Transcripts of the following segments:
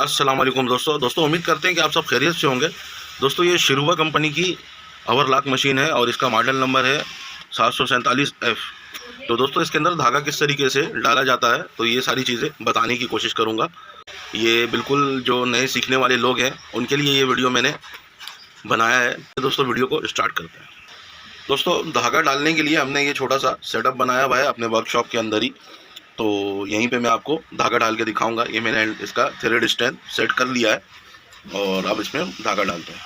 अस्सलाम वालेकुम दोस्तों उम्मीद करते हैं कि आप सब खैरियत से होंगे। दोस्तों ये शिरुवा कंपनी की ओवरलॉक मशीन है और इसका मॉडल नंबर है 747F। तो दोस्तों इसके अंदर धागा किस तरीके से डाला जाता है तो ये सारी चीज़ें बताने की कोशिश करूँगा। ये बिल्कुल जो नए सीखने वाले लोग हैं उनके लिए ये वीडियो मैंने बनाया है। तो दोस्तों वीडियो को स्टार्ट करते हैं। दोस्तों धागा डालने के लिए हमने ये छोटा सा सेटअप बनाया हुआ है अपने वर्कशॉप के अंदर ही। तो यहीं पे मैं आपको धागा डाल के दिखाऊंगा। ये मैंने इसका थ्रेड स्टैंड सेट कर लिया है और अब इसमें धागा डालते हैं।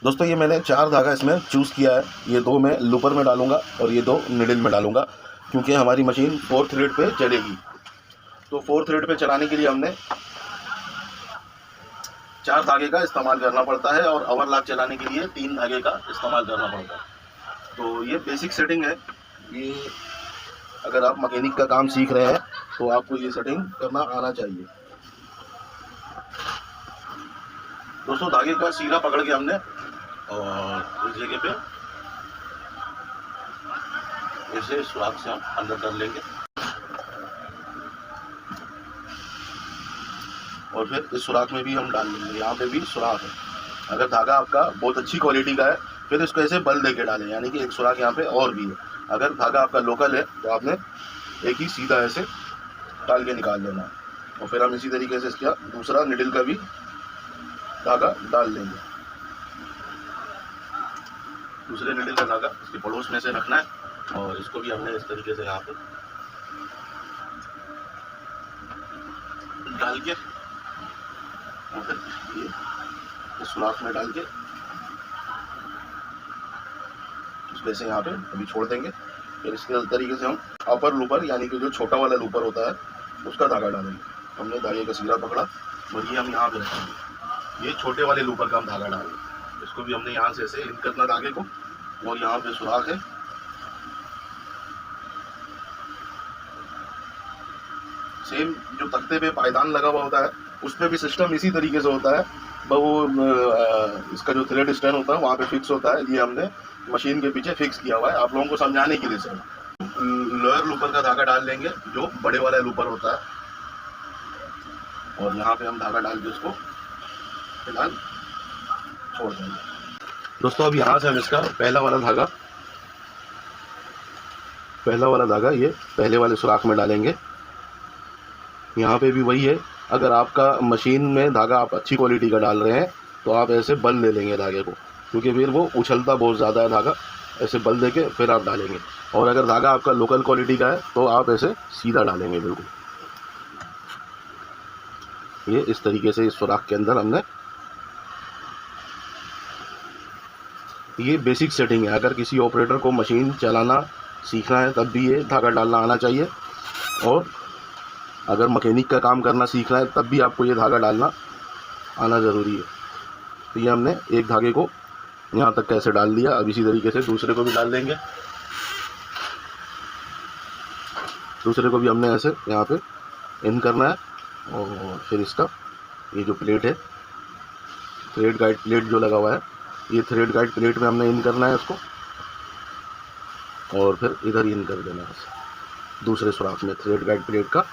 दोस्तों ये मैंने 4 धागा इसमें चूज़ किया है। ये 2 मैं लूपर में डालूंगा और ये 2 निडल में डालूंगा, क्योंकि हमारी मशीन 4 थ्रेड पे चलेगी। तो 4 थ्रेड पे चलाने के लिए हमने 4 धागे का इस्तेमाल करना पड़ता है और ओवरलॉक चलाने के लिए 3 धागे का इस्तेमाल करना पड़ता है। तो ये बेसिक सेटिंग है। ये अगर आप मैकेनिक का काम सीख रहे हैं तो आपको ये सेटिंग करना आना चाहिए। दोस्तों धागे का सीधा पकड़ के हमने और इस जगह पे इसे सुराख से हम अंदर कर लेंगे और फिर इस सुराख में भी हम डाल लेंगे। यहाँ पे भी सुराख है। अगर धागा आपका बहुत अच्छी क्वालिटी का है फिर इसको ऐसे बल दे के डालें, यानी कि एक सुराख यहाँ पे और भी है। अगर धागा आपका लोकल है तो आपने एक ही सीधा ऐसे डाल के निकाल लेना है और फिर हम इसी तरीके से इसका दूसरा निडल का भी धागा डाल लेंगे। दूसरे निडल का धागा इसके पड़ोस में से रखना है और इसको भी हमने इस तरीके से यहाँ पे डाल के और फिर ये इस सुराख में डाल के वैसे यहाँ पे अभी छोड़ देंगे। फिर इसके तरीके से हम अपर लूपर, यानी कि जो छोटा वाला लूपर होता है उसका धागा डालेंगे। हमने धागे का सीधा पकड़ा और ये हम यहाँ पे रखेंगे। ये छोटे वाले लूपर का हम धागा डालेंगे। इसको भी हमने यहाँ से ऐसे इन करना धागे को और यहाँ पे सुराख है। सेम जो तख्ते पे पायदान लगा हुआ होता है उस पर भी सिस्टम इसी तरीके से होता है। वो इसका जो थ्रेड स्टैंड होता है वहाँ पे फिक्स होता है। ये हमने मशीन के पीछे फिक्स किया हुआ है आप लोगों को समझाने के लिए। सर लोअर लूपर का धागा डाल लेंगे जो बड़े वाला लूपर होता है और यहाँ पे हम धागा डाल के उसको फिलहाल छोड़ देंगे। दोस्तों अब यहाँ से हम इसका पहला वाला धागा ये पहले वाले सुराख में डालेंगे। यहाँ पे भी वही है। अगर आपका मशीन में धागा आप अच्छी क्वालिटी का डाल रहे हैं तो आप ऐसे बल ले लेंगे धागे को, क्योंकि फिर वो उछलता बहुत ज़्यादा है धागा। ऐसे बल दे के फिर आप डालेंगे। और अगर धागा आपका लोकल क्वालिटी का है तो आप ऐसे सीधा डालेंगे बिल्कुल। ये इस तरीके से इस सुराख के अंदर हमने, ये बेसिक सेटिंग है। अगर किसी ऑपरेटर को मशीन चलाना सीखना है तब भी ये धागा डालना आना चाहिए, और अगर मैकेनिक का काम करना सीखना है तब भी आपको ये धागा डालना आना ज़रूरी है। तो ये हमने एक धागे को यहाँ तक कैसे डाल दिया। अब इसी तरीके से दूसरे को भी डाल देंगे। दूसरे को भी हमने ऐसे यहाँ पे इन करना है और फिर इसका ये जो प्लेट है, थ्रेड गाइड प्लेट जो लगा हुआ है, ये थ्रेड गाइड प्लेट में हमने इन करना है इसको और फिर इधर इन कर देना है दूसरे सुराख में थ्रेड गाइड प्लेट का,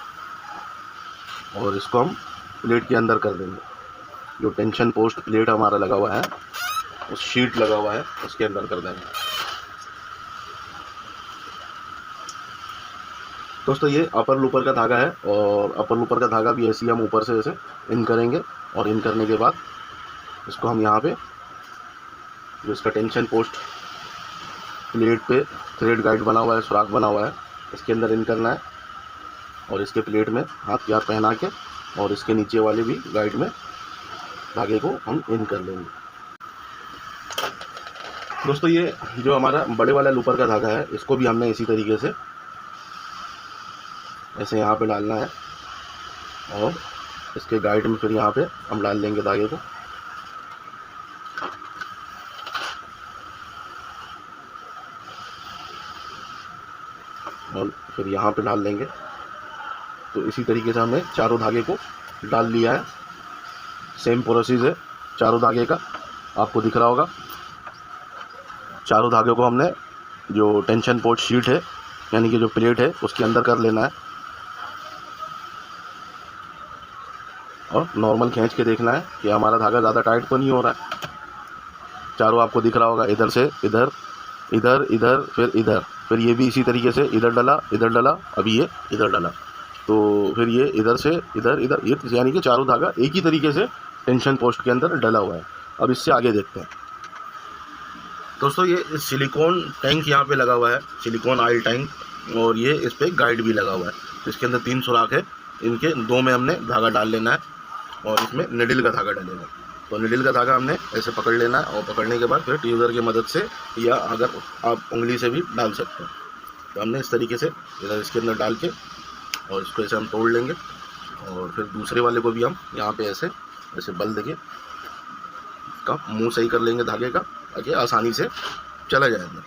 और इसको हम प्लेट के अंदर कर देंगे। जो टेंशन पोस्ट प्लेट हमारा लगा हुआ है, उस शीट लगा हुआ है, उसके अंदर कर देंगे। दोस्तों ये अपर लूपर का धागा है और अपर लूपर का धागा भी ऐसे ही हम ऊपर से ऐसे इन करेंगे और इन करने के बाद इसको हम यहाँ पे जो इसका टेंशन पोस्ट प्लेट पे थ्रेड गाइड बना हुआ है, सुराख बना हुआ है, इसके अंदर इन करना है और इसके प्लेट में हाथ के हाथ पहना के और इसके नीचे वाले भी गाइड में धागे को हम इन कर लेंगे। दोस्तों ये जो हमारा बड़े वाला लूपर का धागा है इसको भी हमने इसी तरीके से ऐसे यहाँ पे डालना है और इसके गाइड में फिर यहाँ पे हम डाल लेंगे धागे को। और फिर यहाँ पे डाल लेंगे। तो इसी तरीके से हमने चारों धागे को डाल लिया है। सेम प्रोसेस है चारों धागे का, आपको दिख रहा होगा। चारों धागे को हमने जो टेंशन पोर्ट शीट है, यानी कि जो प्लेट है, उसके अंदर कर लेना है। और नॉर्मल खींच के देखना है कि हमारा धागा ज़्यादा टाइट तो नहीं हो रहा है। चारों आपको दिख रहा होगा, इधर से इधर, इधर इधर, फिर ये भी इसी तरीके से इधर डला, अभी ये इधर डला, तो फिर ये इधर से इधर इधर, ये यानी कि चारों धागा एक ही तरीके से टेंशन पोस्ट के अंदर डला हुआ है। अब इससे आगे देखते हैं दोस्तों। ये सिलिकॉन टैंक यहाँ पे लगा हुआ है, सिलिकॉन ऑयल टैंक, और ये इस पर गाइड भी लगा हुआ है। इसके अंदर 3 सुराख है, इनके 2 में हमने धागा डाल लेना है और इसमें निडिल का धागा डलेगा। तो निडिल का धागा हमने ऐसे पकड़ लेना है और पकड़ने के बाद फिर ट्यूज़र की मदद से या अगर आप उंगली से भी डाल सकते हैं। तो हमने इस तरीके से इधर इसके अंदर डाल के और इसको ऐसे हम तोड़ लेंगे और फिर दूसरे वाले को भी हम यहाँ पे ऐसे ऐसे बल देके इसका मुंह सही कर लेंगे धागे का, ताकि आसानी से चला जाए अंदर।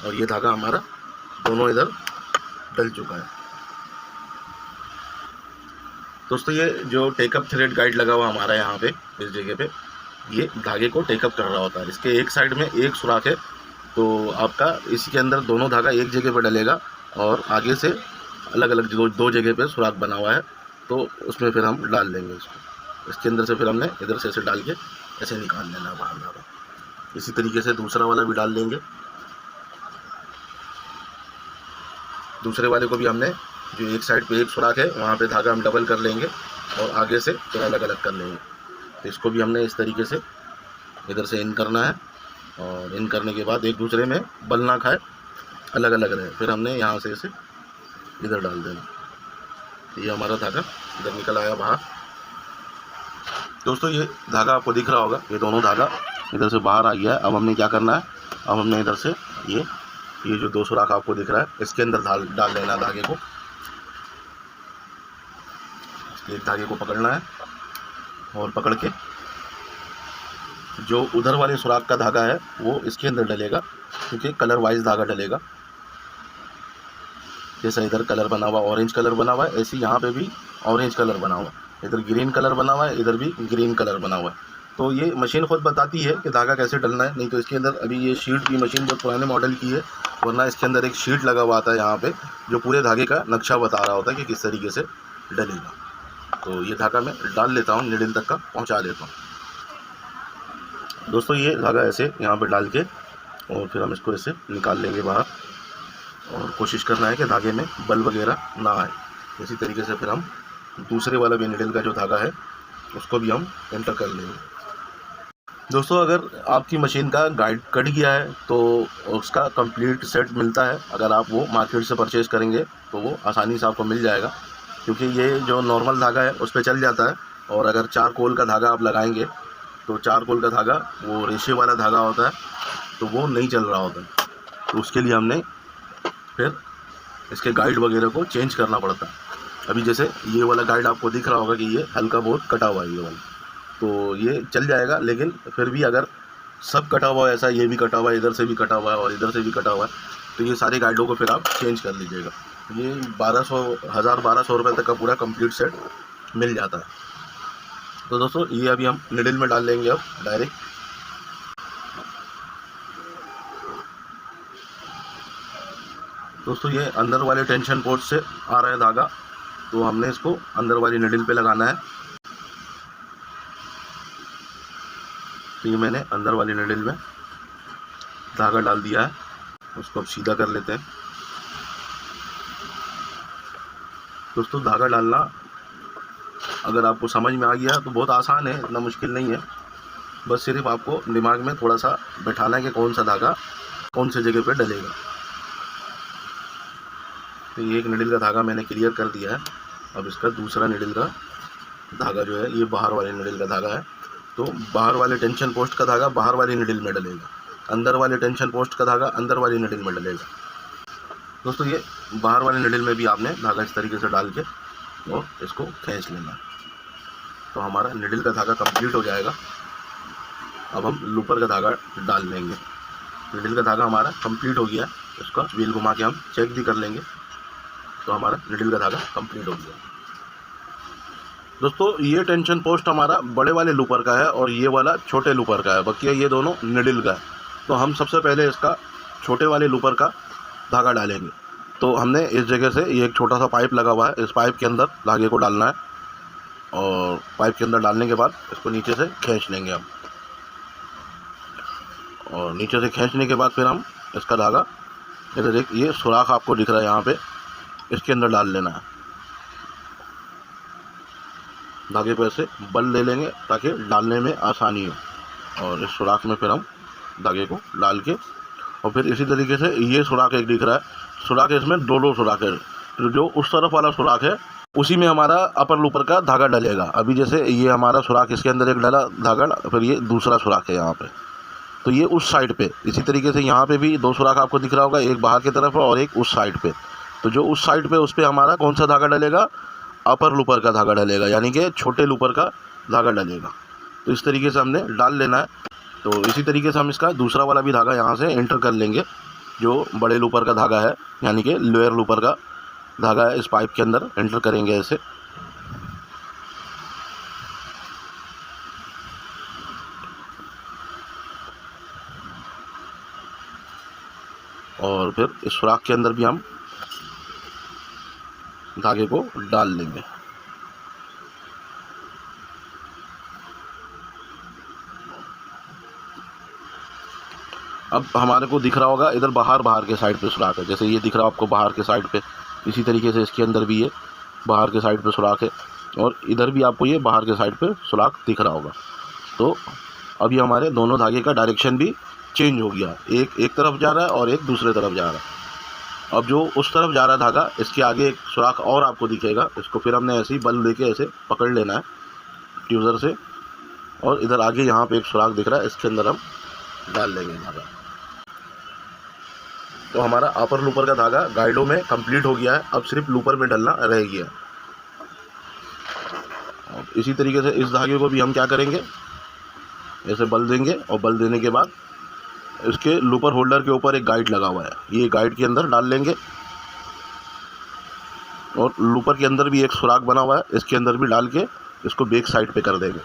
और ये धागा हमारा दोनों इधर डल चुका है दोस्तों। ये जो टेकअप थ्रेड गाइड लगा हुआ हमारा यहाँ पे इस जगह पे, ये धागे को टेकअप कर रहा होता है। इसके एक साइड में एक सुराख है, तो आपका इसके अंदर दोनों धागा एक जगह पे डलेगा और आगे से अलग अलग दो जगह पे सुराख बना हुआ है, तो उसमें फिर हम डाल देंगे इसको। इसके अंदर से फिर हमने इधर से ऐसे डाल के ऐसे निकाल लेना बाहर धागा। इसी तरीके से दूसरा वाला भी डाल देंगे। दूसरे वाले को भी हमने जो एक साइड पे एक सुराख है वहाँ पे धागा हम डबल कर लेंगे और आगे से फिर अलग अलग कर लेंगे। तो इसको भी हमने इस तरीके से इधर से इन करना है और इन करने के बाद एक दूसरे में बल ना खाए, अलग अलग रहे, फिर हमने यहाँ से इसे इधर डाल देना। ये हमारा धागा इधर निकल आया बाहर दोस्तों। ये धागा आपको दिख रहा होगा, ये दोनों धागा इधर से बाहर आ गया है। अब हमने क्या करना है, अब हमने इधर से ये जो 2 सुराख आपको दिख रहा है इसके अंदर डाल लेना धागे को। एक धागे को पकड़ना है और पकड़ के जो उधर वाले सुराख का धागा है वो इसके अंदर डलेगा, क्योंकि कलर वाइज धागा डलेगा। जैसा इधर कलर बना हुआ, ऑरेंज कलर बना हुआ है, ऐसे यहाँ पे भी ऑरेंज कलर बना हुआ है। इधर ग्रीन कलर बना हुआ है, इधर भी ग्रीन कलर बना हुआ है। तो ये मशीन खुद बताती है कि धागा कैसे डलना है। नहीं तो इसके अंदर अभी ये शीट की मशीन जो पुराने मॉडल की है, वरना इसके अंदर एक शीट लगा हुआ आता है यहाँ पे, जो पूरे धागे का नक्शा बता रहा होता है कि किस तरीके से डलेगा। तो ये धागा मैं डाल लेता हूँ, निडिल तक का पहुँचा देता हूँ दोस्तों। ये धागा ऐसे यहाँ पे डाल के और फिर हम इसको ऐसे निकाल लेंगे बाहर, और कोशिश करना है कि धागे में बल वगैरह ना आए। इसी तरीके से फिर हम दूसरे वाला भी निडिल का जो धागा है उसको भी हम एंटर कर लेंगे दोस्तों। अगर आपकी मशीन का गाइड कट गया है तो उसका कंप्लीट सेट मिलता है। अगर आप वो मार्केट से परचेज़ करेंगे तो वो आसानी से आपको मिल जाएगा, क्योंकि ये जो नॉर्मल धागा है उस पर चल जाता है। और अगर चारकोल का धागा आप लगाएंगे तो चारकोल का धागा वो रेशे वाला धागा होता है, तो वो नहीं चल रहा होता। तो उसके लिए हमने फिर इसके गाइड वगैरह को चेंज करना पड़ता है। अभी जैसे ये वाला गाइड आपको दिख रहा होगा कि ये हल्का बहुत कटा हुआ है ये वाला, तो ये चल जाएगा। लेकिन फिर भी अगर सब कटा हुआ है, ऐसा ये भी कटा हुआ है, इधर से भी कटा हुआ है और इधर से भी कटा हुआ है, तो ये सारे गाइडों को फिर आप चेंज कर लीजिएगा। ये 1200 रुपये तक का पूरा कंप्लीट सेट मिल जाता है। तो दोस्तों ये अभी हम निडिल में डाल लेंगे अब डायरेक्ट। दोस्तों ये अंदर वाले टेंशन पोस्ट से आ रहा है धागा, तो हमने इसको अंदर वाली निडिल पे लगाना है। तो ये मैंने अंदर वाली निडिल में धागा डाल दिया है, उसको अब सीधा कर लेते हैं दोस्तों। धागा डालना अगर आपको समझ में आ गया तो बहुत आसान है, इतना मुश्किल नहीं है। बस सिर्फ आपको दिमाग में थोड़ा सा बैठाना है कि कौन सा धागा कौन से जगह पे डलेगा। तो ये एक निडिल का धागा मैंने क्लियर कर दिया है। अब इसका दूसरा निडिल का धागा जो है ये बाहर वाले निडिल का धागा है, तो बाहर वाले टेंशन पोस्ट का धागा बाहर वाली निडिल में डलेगा, अंदर वाले टेंशन पोस्ट का धागा अंदर वाली निडिल में डलेगा। दोस्तों ये बाहर वाले निडिल में भी आपने धागा इस तरीके से डाल के और इसको खींच लेना, तो हमारा निडिल का धागा कंप्लीट हो जाएगा। अब हम लूपर का धागा डाल लेंगे। निडिल का धागा हमारा कंप्लीट हो गया, इसका व्हील घुमा के हम चेक भी कर लेंगे, तो हमारा निडिल का धागा कंप्लीट हो गया। दोस्तों ये टेंशन पोस्ट हमारा बड़े वाले लूपर का है और ये वाला छोटे लूपर का है, बाकी ये दोनों निडिल का है। तो हम सबसे पहले इसका छोटे वाले लूपर का धागा डालेंगे। तो हमने इस जगह से ये एक छोटा सा पाइप लगा हुआ है, इस पाइप के अंदर धागे को डालना है और पाइप के अंदर डालने के बाद इसको नीचे से खींच लेंगे हम। और नीचे से खींचने के बाद फिर हम इसका धागा, इधर एक ये सुराख आपको दिख रहा है यहाँ पे, इसके अंदर डाल लेना है। धागे पे ऐसे बल ले लेंगे ताकि डालने में आसानी हो। और इस सुराख में फिर हम धागे को डाल के, और फिर इसी तरीके से ये सुराख एक दिख रहा है, सुराख इसमें दो सुराख है। तो जो उस तरफ वाला सुराख है उसी में हमारा अपर लूपर का धागा डलेगा। अभी जैसे ये हमारा सुराख, इसके अंदर एक डला धागा, फिर ये दूसरा सुराख है यहाँ पे, तो ये उस साइड पे। इसी तरीके से यहाँ पे भी दो सुराख आपको दिख रहा होगा, एक बाहर की तरफ और एक उस साइड पे। तो जो उस साइड पे, उस पर हमारा कौन सा धागा डलेगा, अपर लूपर का धागा डलेगा, यानी कि छोटे लूपर का धागा डलेगा। तो इस तरीके से हमने डाल लेना है। तो इसी तरीके से हम इसका दूसरा वाला भी धागा यहाँ से एंटर कर लेंगे, जो बड़े लूपर का धागा है, यानी कि लोअर लूपर का धागा है, इस पाइप के अंदर एंटर करेंगे ऐसे। और फिर इस सुराख के अंदर भी हम धागे को डाल लेंगे। अब हमारे को दिख रहा होगा इधर बाहर के साइड पे सुराख है, जैसे ये दिख रहा है आपको बाहर के साइड पे, इसी तरीके से इसके अंदर भी ये बाहर के साइड पे सुराख है, और इधर भी आपको ये बाहर के साइड पे सुराख दिख रहा होगा। तो अभी हमारे दोनों धागे का डायरेक्शन भी चेंज हो गया, एक तरफ जा रहा है और एक दूसरे तरफ जा रहा है। अब जो उस तरफ जा रहा धागा, इसके आगे एक सुराख और आपको दिखेगा, इसको फिर हमने ऐसे ही बल लेके ऐसे पकड़ लेना है ट्यूज़र से, और इधर आगे यहाँ पे एक सुराख दिख रहा है, इसके अंदर हम डाल लेंगे धागा। तो हमारा अपर लूपर का धागा गाइडों में कंप्लीट हो गया है, अब सिर्फ लूपर में डलना रह गया। और इसी तरीके से इस धागे को भी हम क्या करेंगे, ऐसे बल देंगे, और बल देने के बाद इसके लूपर होल्डर के ऊपर एक गाइड लगा हुआ है, ये गाइड के अंदर डाल लेंगे। और लूपर के अंदर भी एक सुराख बना हुआ है, इसके अंदर भी डाल के इसको बैक साइड पे कर देंगे।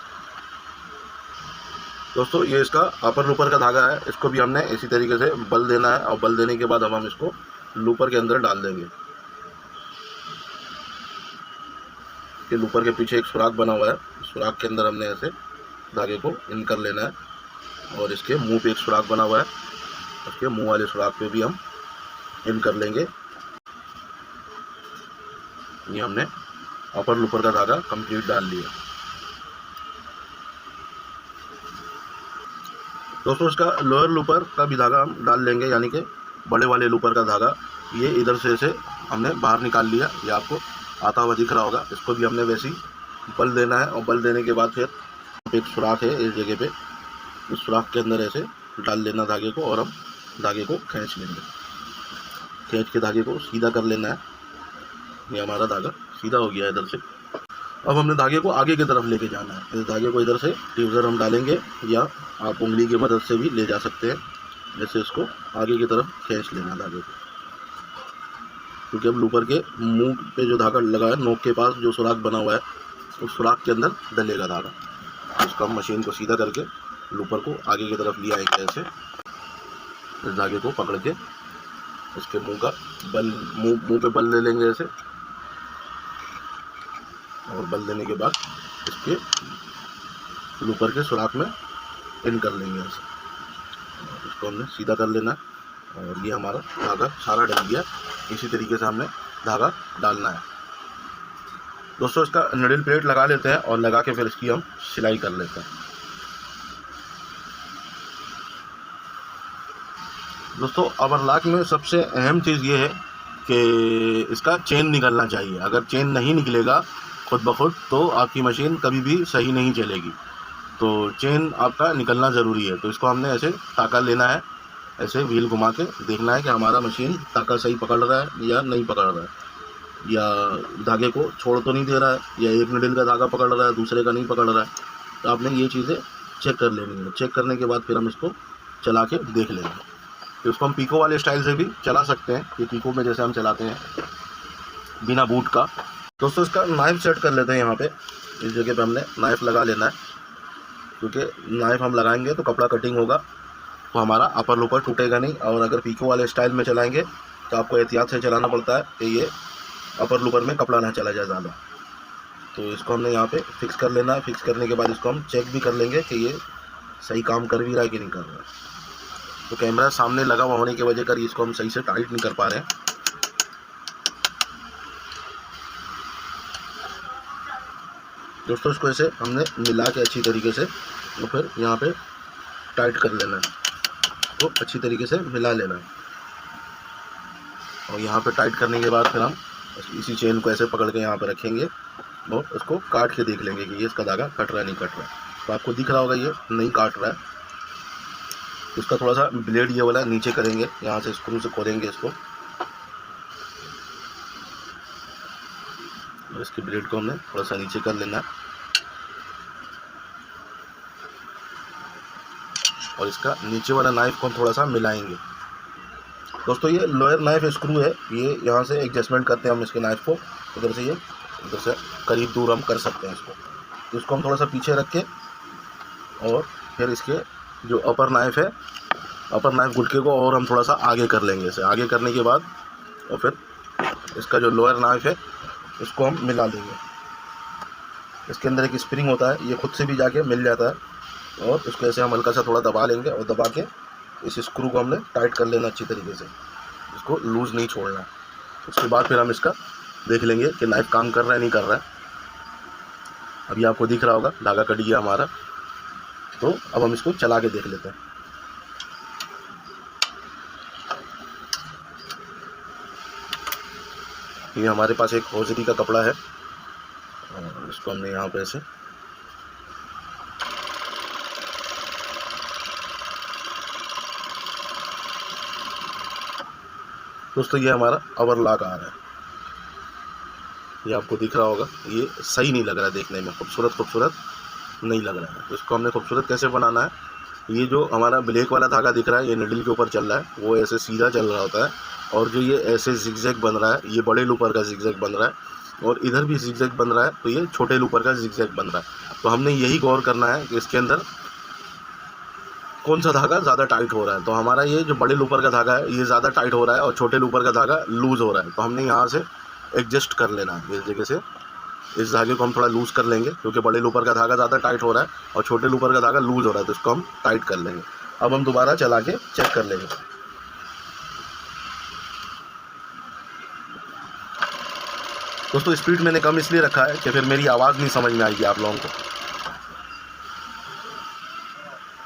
दोस्तों ये इसका अपर लूपर का धागा है, इसको भी हमने इसी तरीके से बल देना है, और बल देने के बाद हम इसको लूपर के अंदर डाल देंगे। ये लूपर के पीछे एक सुराख बना हुआ है, सुराख के अंदर हमने ऐसे धागे को इन कर लेना है, और इसके मुंह पे एक सुराख बना हुआ है, उसके मुंह वाले सुराख पे भी हम इन कर लेंगे। ये हमने अपर लूपर का धागा कंप्लीट डाल लिया। दोस्तों इसका लोअर लूपर का भी धागा हम डाल लेंगे, यानी कि बड़े वाले लूपर का धागा, ये इधर से हमने बाहर निकाल लिया, ये आपको आता हुआ दिख रहा होगा। इसको भी हमने वैसे ही बल देना है, और बल देने के बाद फिर एक सुराख है इस जगह पे, उस सुराख के अंदर ऐसे डाल लेना धागे को, और हम धागे को खींच लेंगे। खींच के धागे को सीधा कर लेना है, ये हमारा धागा सीधा हो गया इधर से। अब हमने धागे को आगे की तरफ लेके जाना है। इस धागे को इधर से ट्यूज़र हम डालेंगे, या आप उंगली की मदद से भी ले जा सकते हैं। ऐसे इसको आगे की तरफ खींच लेना धागे को, क्योंकि अब लूपर के मुंह पे जो धागा लगा है, नोक के पास जो सुराख बना हुआ है, उस सुराख के अंदर डलेगा धागा। इसको हम मशीन को सीधा करके लूपर को आगे की तरफ लिया आएंगे, ऐसे इस धागे को पकड़ के इसके मुंह का बल, मुंह पे बल ले लेंगे ऐसे, और बल देने के बाद इसके लूपर के सुराख में इन कर लेंगे ऐसे। इसको हमने सीधा कर लेना है, और ये हमारा धागा सारा डल गया। इसी तरीके से हमने धागा डालना है। दोस्तों इसका निडल प्लेट लगा लेते हैं, और लगा के फिर इसकी हम सिलाई कर लेते हैं। दोस्तों ओवरलॉक में सबसे अहम चीज़ ये है कि इसका चेन निकलना चाहिए। अगर चेन नहीं निकलेगा खुद ब खुद, तो आपकी मशीन कभी भी सही नहीं चलेगी। तो चेन आपका निकलना ज़रूरी है। तो इसको हमने ऐसे टाका लेना है, ऐसे व्हील घुमा के देखना है कि हमारा मशीन टाका सही पकड़ रहा है या नहीं पकड़ रहा है, या धागे को छोड़ तो नहीं दे रहा है, या एक निडल का धागा पकड़ रहा है दूसरे का नहीं पकड़ रहा है। तो आपने ये चीज़ें चेक कर लेनी है। चेक करने के बाद फिर हम इसको चला के देख लेंगे। तो इसको हम पीको वाले स्टाइल से भी चला सकते हैं, कि पीको में जैसे हम चलाते हैं बिना बूट का। दोस्तों इसका नाइफ सेट कर लेते हैं। यहाँ पे इस जगह पे हमने नाइफ लगा लेना है, क्योंकि नाइफ हम लगाएंगे तो कपड़ा कटिंग होगा, तो हमारा अपर लूपर टूटेगा नहीं। और अगर पीको वाले स्टाइल में चलाएंगे तो आपको एहतियात से चलाना पड़ता है कि ये अपर लूपर में कपड़ा ना चला जाए ज़्यादा। तो इसको हमने यहाँ पे फिक्स कर लेना है। फिक्स करने के बाद इसको हम चेक भी कर लेंगे कि ये सही काम कर भी रहा है कि नहीं कर रहा है। तो कैमरा सामने लगा हुआ होने की वजह कर इसको हम सही से टाइट नहीं कर पा रहे हैं। दोस्तों इसको ऐसे हमने मिला के अच्छी तरीके से तो फिर यहाँ पे टाइट कर लेना है, तो अच्छी तरीके से मिला लेना है। और यहाँ पे टाइट करने के बाद फिर हम इसी चेन को ऐसे पकड़ के यहाँ पे रखेंगे और उसको काट के देख लेंगे कि ये इसका धागा कट रहा है नहीं कट रहा है। तो आपको दिख रहा होगा ये नहीं काट रहा है। उसका थोड़ा सा ब्लेड ये वाला नीचे करेंगे, यहाँ से स्क्रू से खोलेंगे इसको और इसके ब्लेड को हमने थोड़ा सा नीचे कर लेना है और इसका नीचे वाला नाइफ को हम थोड़ा सा मिलाएंगे। दोस्तों ये लोअर नाइफ स्क्रू है, ये यहाँ से एडजस्टमेंट करते हैं हम इसके नाइफ को, इधर से ये इधर से करीब दूर हम कर सकते हैं इसको। तो इसको हम थोड़ा सा पीछे रख के और फिर इसके जो अपर नाइफ है, अपर नाइफ गुटके को और हम थोड़ा सा आगे कर लेंगे। इसे आगे करने के बाद और फिर इसका जो लोअर नाइफ है उसको हम मिला देंगे। इसके अंदर एक स्प्रिंग होता है, ये खुद से भी जाके मिल जाता है और उसको ऐसे हम हल्का सा थोड़ा दबा लेंगे और दबा के इस स्क्रू को हमने टाइट कर लेना अच्छी तरीके से, इसको लूज़ नहीं छोड़ना है। उसके बाद फिर हम इसका देख लेंगे कि नाइफ काम कर रहा है नहीं कर रहा है। अभी आपको दिख रहा होगा धागा कट गया हमारा। तो अब हम इसको चला के देख लेते हैं। ये हमारे पास एक हौजरी का कपड़ा है और इसको हमने यहाँ पे ऐसे दोस्तों ये हमारा अवर लॉक आ रहा है, ये आपको दिख रहा होगा। ये सही नहीं लग रहा है, देखने में खूबसूरत नहीं लग रहा है। तो इसको हमने खूबसूरत कैसे बनाना है, ये जो हमारा ब्लैक वाला धागा दिख रहा है ये निडल के ऊपर चल रहा है, वो ऐसे सीधा चल रहा होता है और जो ये ऐसे जिगजैग बन रहा है ये बड़े लूपर का जिगजैग बन रहा है और इधर भी जिगजैग बन रहा है तो ये छोटे लूपर का जिगजैग बन रहा है। तो हमने यही गौर करना है कि इसके अंदर कौन सा धागा ज़्यादा टाइट हो रहा है। तो हमारा ये जो बड़े लूपर का धागा है ये ज़्यादा टाइट हो रहा है और छोटे लूपर का धागा लूज़ हो रहा है। तो हमने यहाँ से एडजस्ट कर लेना है, इस जगह से इस धागे को हम थोड़ा लूज़ कर लेंगे क्योंकि बड़े लूपर का धागा ज़्यादा टाइट हो रहा है और छोटे लूपर का धागा लूज़ हो रहा है, तो इसको हम टाइट कर लेंगे। अब हम दोबारा चला के चेक कर लेंगे। दोस्तों स्पीड मैंने कम इसलिए रखा है कि फिर मेरी आवाज़ नहीं समझ में आएगी आप लोगों को।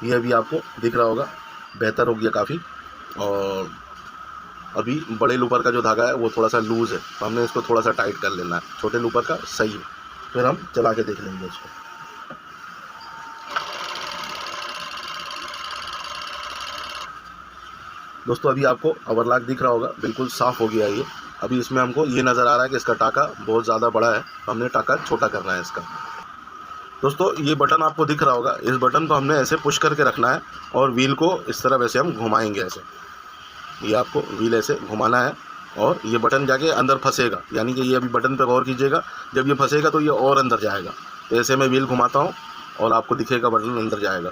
ये अभी आपको दिख रहा होगा बेहतर हो गया काफ़ी। और अभी बड़े लूपर का जो धागा है वो थोड़ा सा लूज़ है, तो हमने इसको थोड़ा सा टाइट कर लेना है। छोटे लूपर का सही है, फिर हम चला के देख लेंगे इसको। दोस्तों अभी आपको ओवरलॉक दिख रहा होगा, बिल्कुल साफ़ हो गया ये। अभी इसमें हमको ये नज़र आ रहा है कि इसका टाका बहुत ज़्यादा बड़ा है, हमने टाका छोटा करना है इसका। दोस्तों ये बटन आपको दिख रहा होगा, इस बटन को हमने ऐसे पुश करके रखना है और व्हील को इस तरह वैसे हम घुमाएंगे ऐसे। ये आपको व्हील ऐसे घुमाना है और ये बटन जाके अंदर फंसेगा, यानी कि ये अभी बटन पे गौर कीजिएगा, जब ये फंसेगा तो ये और अंदर जाएगा। तो ऐसे मैं व्हील घुमाता हूँ और आपको दिखेगा बटन अंदर जाएगा।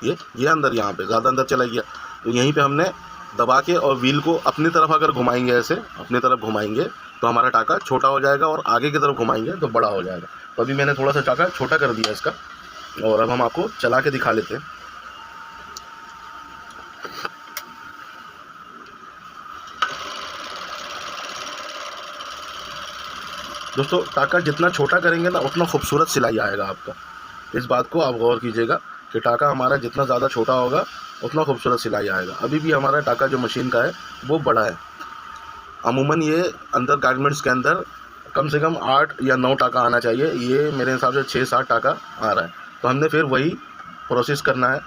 ये अंदर यहाँ पे ज़्यादा अंदर चला गया, तो यहीं पे हमने दबा के और व्हील को अपनी तरफ अगर घुमाएंगे ऐसे अपनी तरफ घुमाएंगे तो हमारा टाका छोटा हो जाएगा और आगे की तरफ घुमाएंगे तो बड़ा हो जाएगा। तो अभी मैंने थोड़ा सा टाका छोटा कर दिया इसका और अब हम आपको चला के दिखा लेते हैं। दोस्तों टाका जितना छोटा करेंगे ना उतना खूबसूरत सिलाई आएगा आपका। इस बात को आप गौर कीजिएगा कि टाका हमारा जितना ज़्यादा छोटा होगा उतना खूबसूरत सिलाई आएगा। अभी भी हमारा टाका जो मशीन का है वो बड़ा है। अमूमन ये अंदर गारमेंट्स के अंदर कम से कम 8 या 9 टाका आना चाहिए, ये मेरे हिसाब से 6-7 टाका आ रहा है। तो हमने फिर वही प्रोसेस करना है,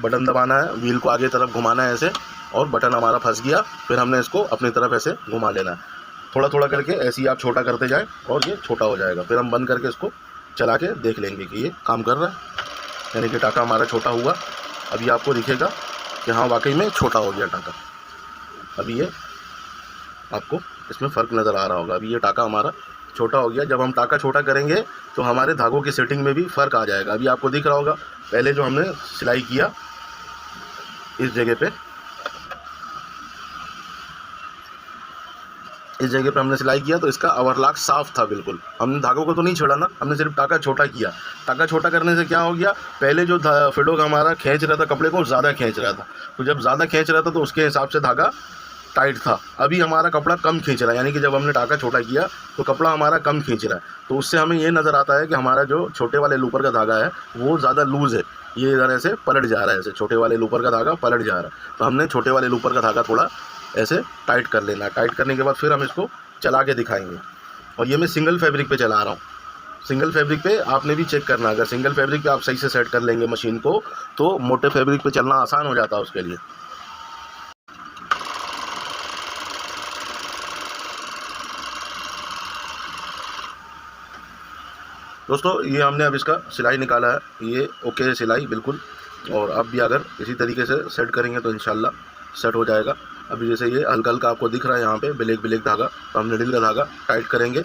बटन दबाना है, व्हील को आगे तरफ घुमाना है ऐसे और बटन हमारा फंस गया, फिर हमने इसको अपनी तरफ ऐसे घुमा लेना है। थोड़ा थोड़ा करके ऐसे ही आप छोटा करते जाएं और ये छोटा हो जाएगा। फिर हम बंद करके इसको चला के देख लेंगे कि ये काम कर रहा है, यानी कि टाका हमारा छोटा हुआ। अभी आपको दिखेगा कि हाँ वाकई में छोटा हो गया टाका। अभी ये आपको इसमें फ़र्क नज़र आ रहा होगा। अभी ये टाका हमारा छोटा हो गया। जब हम टाका छोटा करेंगे तो हमारे धागों की सेटिंग में भी फ़र्क आ जाएगा। अभी आपको दिख रहा होगा पहले जो हमने सिलाई किया इस जगह पे इस जगह पे हमने सिलाई किया तो इसका ओवरलॉक साफ़ था बिल्कुल। हमने धागों को तो नहीं छोड़ा ना, हमने सिर्फ टाका छोटा किया। टाका छोटा करने से क्या हो गया, पहले जो फिडोक हमारा खींच रहा था कपड़े को, ज़्यादा खींच रहा था, तो जब ज़्यादा खींच रहा था तो उसके हिसाब से धागा टाइट था। अभी हमारा कपड़ा कम खींच रहा है, यानी कि जब हमने टाका छोटा किया तो कपड़ा हमारा कम खींच रहा है। तो उससे हमें ये नज़र आता है कि हमारा जो छोटे वाले लूपर का धागा है वो ज़्यादा लूज़ है, ये इधर ऐसे पलट जा रहा है, ऐसे छोटे वाले लूपर का धागा पलट जा रहा है। तो हमने छोटे वाले लूपर का धागा थोड़ा ऐसे टाइट कर लेना। टाइट करने के बाद फिर हम इसको चला के दिखाएंगे। और ये मैं सिंगल फैब्रिक पे चला रहा हूँ। सिंगल फैब्रिक पे आपने भी चेक करना, अगर सिंगल फैब्रिक पे आप सही से सेट कर लेंगे मशीन को तो मोटे फैब्रिक पे चलना आसान हो जाता है उसके लिए। दोस्तों ये हमने अब इसका सिलाई निकाला है, ये ओके है सिलाई बिल्कुल। और अब भी अगर इसी तरीके से सेट करेंगे तो इंशाल्लाह सेट हो जाएगा। अभी जैसे ये हल्का हल्का आपको दिख रहा है यहाँ पे ब्लैक ब्लैक धागा, तो हम निडल का धागा टाइट करेंगे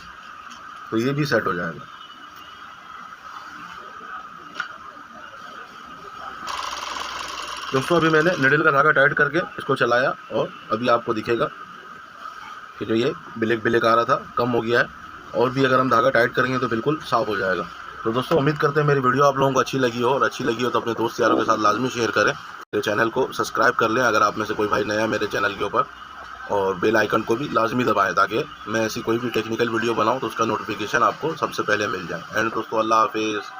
तो ये भी सेट हो जाएगा। दोस्तों अभी मैंने निडल का धागा टाइट करके इसको चलाया और अभी आपको दिखेगा कि जो ये ब्लैक ब्लैक आ रहा था कम हो गया है। और भी अगर हम धागा टाइट करेंगे तो बिल्कुल साफ़ हो जाएगा। तो दोस्तों उम्मीद करते हैं मेरी वीडियो आप लोगों को अच्छी लगी हो, और अच्छी लगी हो तो अपने दोस्त यारों के साथ लाजमी शेयर करें। मेरे चैनल को सब्सक्राइब कर लें अगर आप में से कोई भाई नया है मेरे चैनल के ऊपर, और बेल आइकन को भी लाजमी दबाएं ताकि मैं ऐसी कोई भी टेक्निकल वीडियो बनाऊं तो उसका नोटिफिकेशन आपको सबसे पहले मिल जाए। एंड दोस्तों अल्लाह हाफिज़।